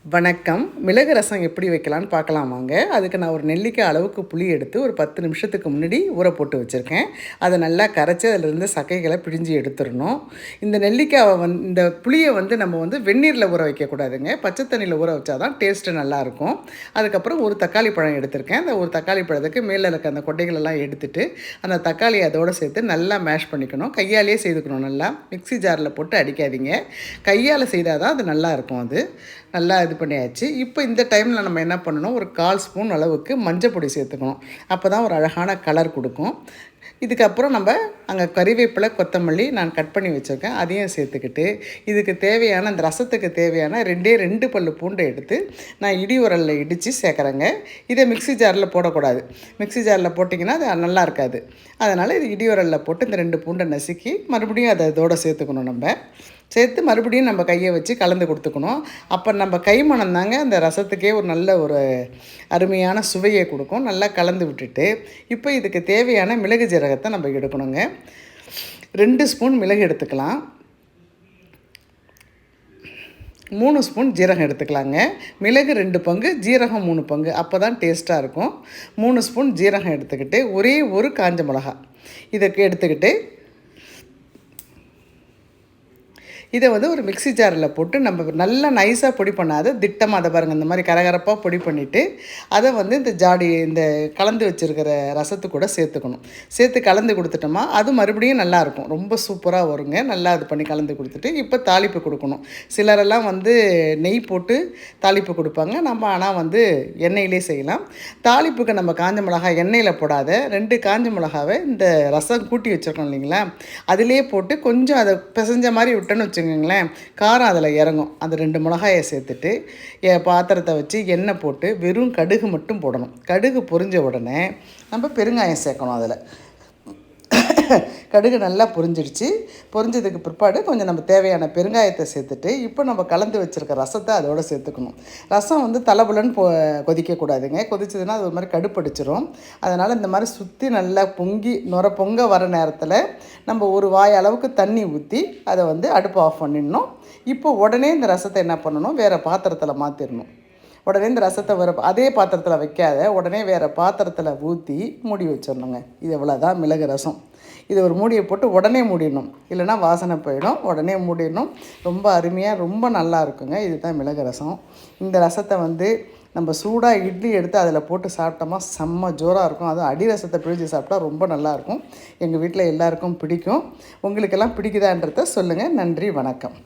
வணக்கம். மிளகு ரசம் எப்படி வைக்கலான்னு பார்க்கலாம் வாங்க. அதுக்கு நான் ஒரு நெல்லிக்காய் அளவுக்கு புளி எடுத்து ஒரு 10 நிமிஷத்துக்கு முன்னாடி ஊற போட்டு வச்சுருக்கேன். அதை நல்லா கரைச்சி அதிலிருந்து சக்கைகளை பிழிஞ்சு எடுத்துடணும். இந்த நெல்லிக்காவை இந்த புளியை நம்ம வெந்நீரில் ஊற வைக்கக்கூடாதுங்க. பச்சை தண்ணியில் ஊற வச்சா தான் டேஸ்ட்டு நல்லாயிருக்கும். அதுக்கப்புறம் ஒரு தக்காளி பழம் எடுத்திருக்கேன். அந்த ஒரு தக்காளி பழத்துக்கு மேலே இருக்க அந்த கொட்டைகளெல்லாம் எடுத்துட்டு அந்த தக்காளியை அதோடு சேர்த்து நல்லா மேஷ் பண்ணிக்கணும். கையாலேயே செய்துக்கணும். நல்லா மிக்ஸி ஜாரில் போட்டு அடிக்காதீங்க. கையால் செய்தால் தான் அது நல்லாயிருக்கும். அது நல்லா இது பண்ணியாச்சு. இப்போ இந்த டைமில் நம்ம என்ன பண்ணணும், ஒரு 1/4 ஸ்பூன் அளவுக்கு மஞ்சள் பொடி சேர்த்துக்கணும். அப்போ தான் ஒரு அழகான கலர் கொடுக்கும். இதுக்கப்புறம் நம்ம அங்கே கறிவேப்பிலை, கொத்தமல்லி நான் கட் பண்ணி வச்சுருக்கேன், அதையும் சேர்த்துக்கிட்டு இதுக்கு தேவையான அந்த ரசத்துக்கு தேவையான 2 பல்லு பூண்டை எடுத்து நான் இடி உரலில் இடித்து சேர்க்குறேங்க. இதை மிக்ஸி ஜாரில் போடக்கூடாது. மிக்ஸி ஜாரில் போட்டிங்கன்னா அது நல்லா இருக்காது. அதனால் இது இடி உரலில் போட்டு இந்த 2 பூண்டை நசுக்கி மறுபடியும் அதை இதோடு சேர்த்துக்கணும். நம்ம சேர்த்து மறுபடியும் நம்ம கையை வச்சு கலந்து கொடுத்துக்கணும். அப்போ நம்ம கைமணம் தாங்க அந்த ரசத்துக்கே ஒரு நல்ல ஒரு அருமையான சுவையை கொடுக்கும். நல்லா கலந்து விட்டுட்டு இப்போ இதுக்கு தேவையான மிளகு ஜீரகத்தை நம்ம எடுக்கணுங்க. 2 ஸ்பூன் மிளகு எடுத்துக்கலாம். 3 ஸ்பூன் ஜீரகம் எடுத்துக்கலாங்க. மிளகு 2 பங்கு, ஜீரகம் 3 பங்கு, அப்போ தான் டேஸ்ட்டாக இருக்கும். 3 ஸ்பூன் ஜீரகம் எடுத்துக்கிட்டு ஒரே ஒரு காஞ்ச மிளகா இதுக்கு எடுத்துக்கிட்டு இதை ஒரு மிக்ஸி ஜாரில் போட்டு நம்ம நல்லா நைஸாக பொடி பண்ணாத திட்டமாக அதை பாருங்கள், இந்த மாதிரி கரகரப்பாக பொடி பண்ணிவிட்டு அதை இந்த இந்த கலந்து வச்சுருக்கிற ரசத்து கூட சேர்த்துக்கணும். சேர்த்து கலந்து கொடுத்துட்டோமா அது மறுபடியும் நல்லாயிருக்கும். ரொம்ப சூப்பராக வருங்க. நல்லா இது பண்ணி கலந்து கொடுத்துட்டு இப்போ தாளிப்பு கொடுக்கணும். சிலரெல்லாம் நெய் போட்டு தாளிப்பு கொடுப்பாங்க. நம்ம ஆனால் எண்ணெயிலே செய்யலாம். தாளிப்புக்கு நம்ம காஞ்ச மிளகாய் எண்ணெயில் போடாத 2 காஞ்ச மிளகாவை இந்த ரசம் கூட்டி வச்சுருக்கோம் இல்லைங்களா, அதிலே போட்டு கொஞ்சம் அதை பிசைஞ்ச மாதிரி விட்டோன்னு வச்சுக்கோங்களேன், காரம் அதில் இறங்கும். அந்த 2 மிளகாயை சேர்த்துட்டு பாத்திரத்தை வச்சு எண்ணெய் போட்டு வெறும் கடுகு மட்டும் போடணும். கடுகு பொரிஞ்ச உடனே நம்ம பெருங்காயம் சேர்க்கணும். அதில் கடுகு நல்லா பொரிஞ்சிடுச்சு. பொரிஞ்சதுக்கு பிற்பாடு கொஞ்சம் நம்ம தேவையான பெருங்காயத்தை சேர்த்துட்டு இப்போ நம்ம கலந்து வச்சுருக்க ரசத்தை அதோடு சேர்த்துக்கணும். ரசம் தலபுலன்னு கொதிக்கக்கூடாதுங்க. கொதிச்சதுன்னா அது ஒரு மாதிரி கடுப்படிச்சிடும். அதனால் இந்த மாதிரி சுற்றி நல்லா நுர பொங்க வர நேரத்தில் நம்ம ஒரு வாய் அளவுக்கு தண்ணி ஊற்றி அதை அடுப்பு ஆஃப் பண்ணிடணும். இப்போ உடனே இந்த ரசத்தை என்ன பண்ணணும், வேறு பாத்திரத்தில் மாற்றிடணும். உடனே இந்த ரசத்தை அதே பாத்திரத்தில் வைக்காத, உடனே வேறு பாத்திரத்தில் ஊற்றி மூடி வச்சிடணுங்க. இது இவ்வளோதான் மிளகு ரசம். இது ஒரு மூடியை போட்டு உடனே மூடிடணும், இல்லைனா வாசனை போயிடும். உடனே மூடிடணும். ரொம்ப அருமையாக ரொம்ப நல்லா இருக்குங்க. இதுதான் மிளகு ரசம். இந்த ரசத்தை நம்ம சூடாக இட்லி எடுத்து அதில் போட்டு சாப்பிட்டோமா செம்ம ஜோராக இருக்கும். அதுவும் அடி ரசத்தை பிழிஞ்சு சாப்பிட்டா ரொம்ப நல்லாயிருக்கும். எங்கள் வீட்டில் எல்லாருக்கும் பிடிக்கும். உங்களுக்கெல்லாம் பிடிக்குதான்றதை சொல்லுங்கள். நன்றி, வணக்கம்.